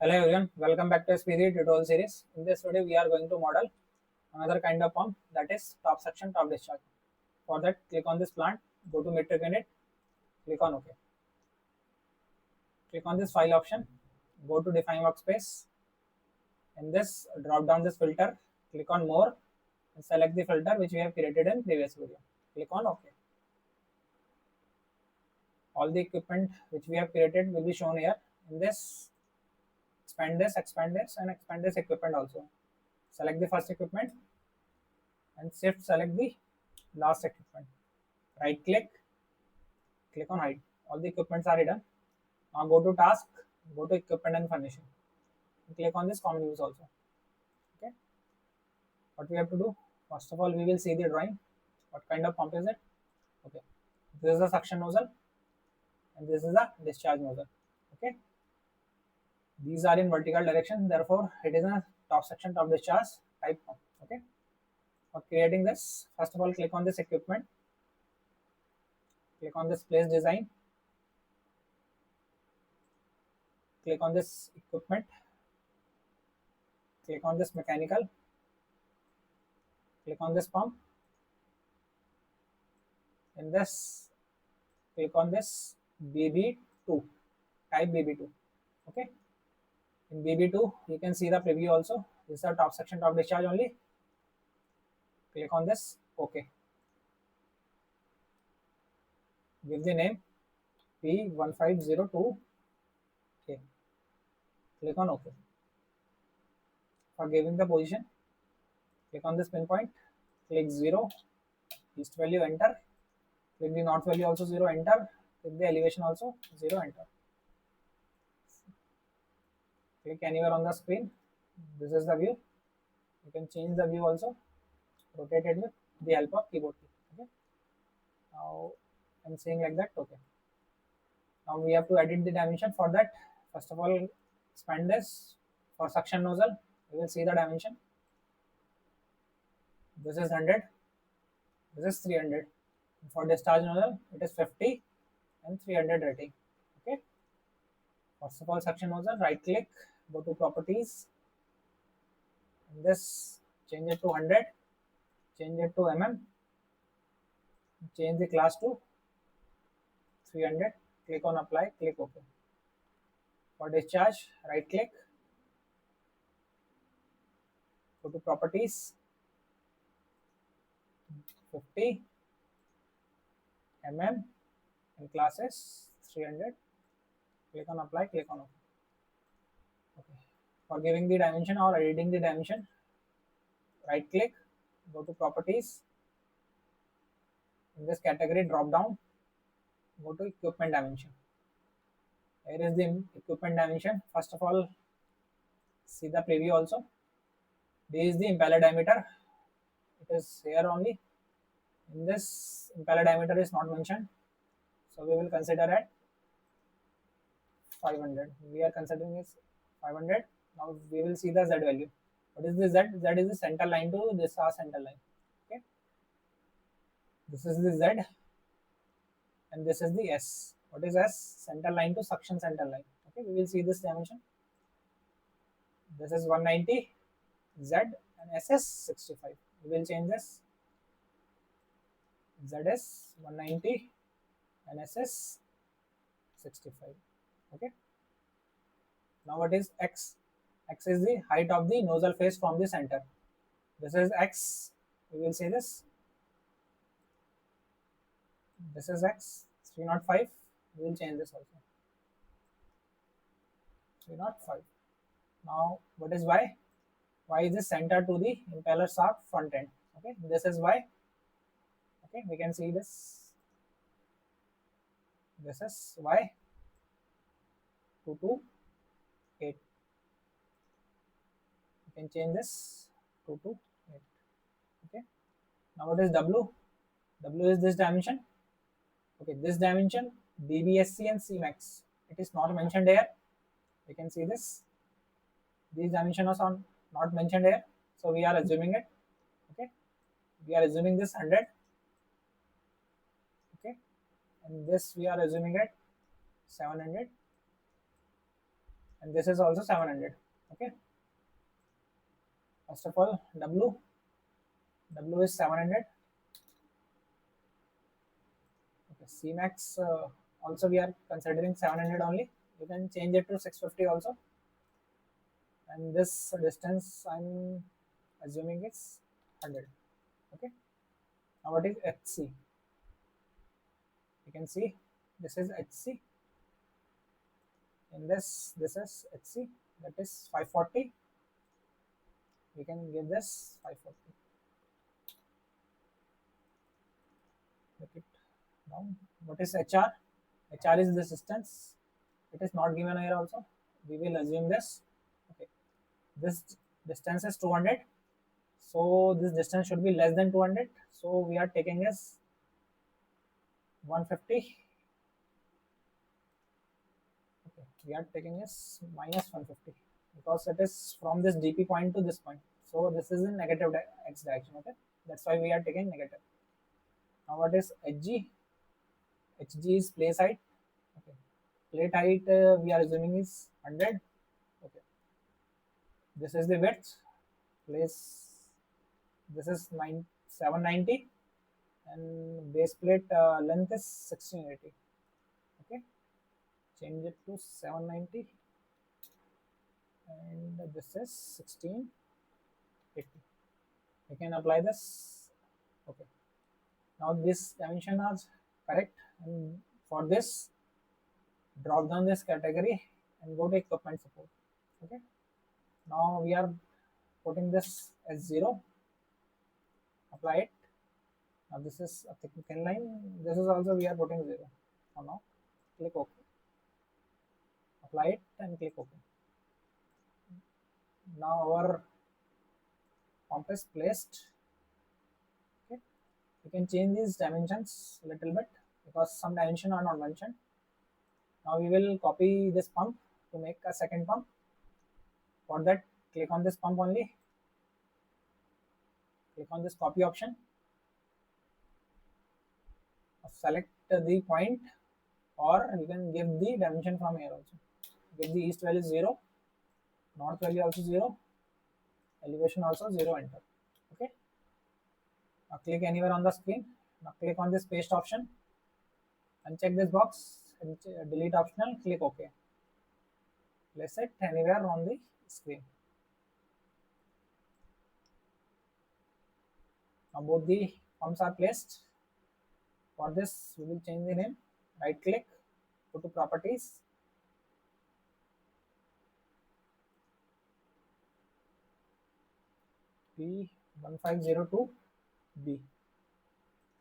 Hello everyone, welcome back to SPZ tutorial series. In this video, we are going to model another kind of pump, that is top suction, top discharge. For that, click on this plant, go to metric unit, click on OK. Click on this file option, go to define workspace. In this, drop down this filter, click on more and select the filter which we have created in previous video. Click on OK. All the equipment which we have created will be shown here. In this, expand this and expand this equipment also. Select the first equipment and shift select the last equipment. Right click, click on hide. All the equipments are hidden. Now go to task, go to equipment and furnishing. Click on this common use also. Okay. What we have to do? First of all, we will see the drawing. What kind of pump is it? Okay. This is a suction nozzle and this is a discharge nozzle. Okay. These are in vertical direction, therefore it is a top suction, top discharge type pump. Okay. For creating this, first of all, click on this equipment. Click on this place design. Click on this equipment. Click on this mechanical. Click on this pump. In this, click on this BB2, type BB2. Okay. In BB2, you can see the preview also. This is a top suction, top discharge only. Click on this OK. Give the name P1502. Okay. Click on OK. For giving the position, click on this pinpoint. Click 0. East value, enter. Click the north value also 0, enter. Click the elevation also 0, enter. Click anywhere on the screen. This is the view. You can change the view also. Rotate it with the help of keyboard key. Okay. Now I'm saying like that. Okay. Now we have to edit the dimension. For that, first of all, expand this. For suction nozzle, we will see the dimension. This is 100. This is 300. For discharge nozzle, it is 50 and 300 rating. Okay. First of all, suction nozzle, right click, go to properties. In this, change it to 100. Change it to mm. Change the class to 300. Click on apply. Click OK. For discharge, right click, go to properties, 50 mm and classes 300. Click on apply. Click on OK. Okay. For giving the dimension or editing the dimension, right click, go to properties. In this category, drop down, go to equipment dimension. Here is the equipment dimension. First of all, see the preview also. This is the impeller diameter. It is here only. In this, impeller diameter is not mentioned, so we will consider at 500. We are considering is 500. Now we will see the Z value. What is the Z? Z is the center line to this center line. Okay. This is the Z and this is the S. What is S? Center line to suction center line. Okay, we will see this dimension. This is 190 Z and S is 65. We will change this. Z is 190 and S is 65. Okay. Now what is X? X is the height of the nozzle face from the center. This is X. We will say this. This is X. 305. We will change this also. 305. Now what is Y? Y is the center to the impeller shaft front end. Okay. This is Y. Okay. We can see this. This is Y. 228. You can change this 228. Okay. Now what is W? W is this dimension. Okay, this dimension DBSC and Cmax. It is not mentioned here. You can see this. These dimensions are not mentioned here, so we are assuming it. Okay, we are assuming this 100. Okay, and this we are assuming it 700. and this is also 700. Okay, first of all, w is 700. Okay, cmax also we are considering 700 only. You can change it to 650 also, and this distance I'm assuming it's 100. Okay, now what is hc? You can see this is hc. In this is hc, that is 540. We can give this 540. Look it down. What is hr? Hr is this distance. It is not given here also. We will assume this. Okay, this distance is 200, so this distance should be less than 200, so we are taking as 150. Okay, we are taking as minus 150 because it is from this dp point to this point, so this is in negative x direction. Okay, that's why we are taking negative. Now what is hg? Hg is place height. Okay, plate height we are assuming is 100. Okay, this is the width. Place, this is 790, and base plate length is 1680. Okay, change it to 790, and this is 1680. We can apply this. Okay, now this dimension is correct, and for this drop down this category and go to equipment support. Okay, now we are putting this as 0. Apply it. Now this is a thin line. This is also we are putting 0 for now. Click OK. Apply it and click OK. Now our pump is placed. Okay, you can change these dimensions a little bit because some dimensions are not mentioned. Now we will copy this pump to make a second pump. For that, click on this pump only. Click on this copy option. Select the point, or you can give the dimension from here also. Give the east value 0, north value also 0, elevation also 0, enter. Okay, now click anywhere on the screen. Now click on this paste option, uncheck this box, and delete optional, click OK. Place it anywhere on the screen. Now both the pumps are placed. For this, we will change the name. Right click, go to properties. P1502B.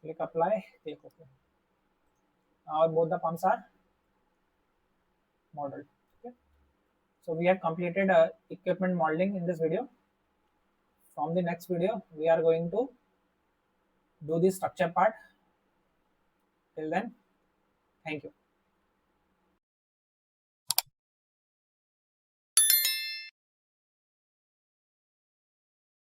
Click apply, click OK. Now both the pumps are modeled. Okay. So we have completed equipment modeling in this video. From the next video, we are going to do the structure part. Till then, thank you.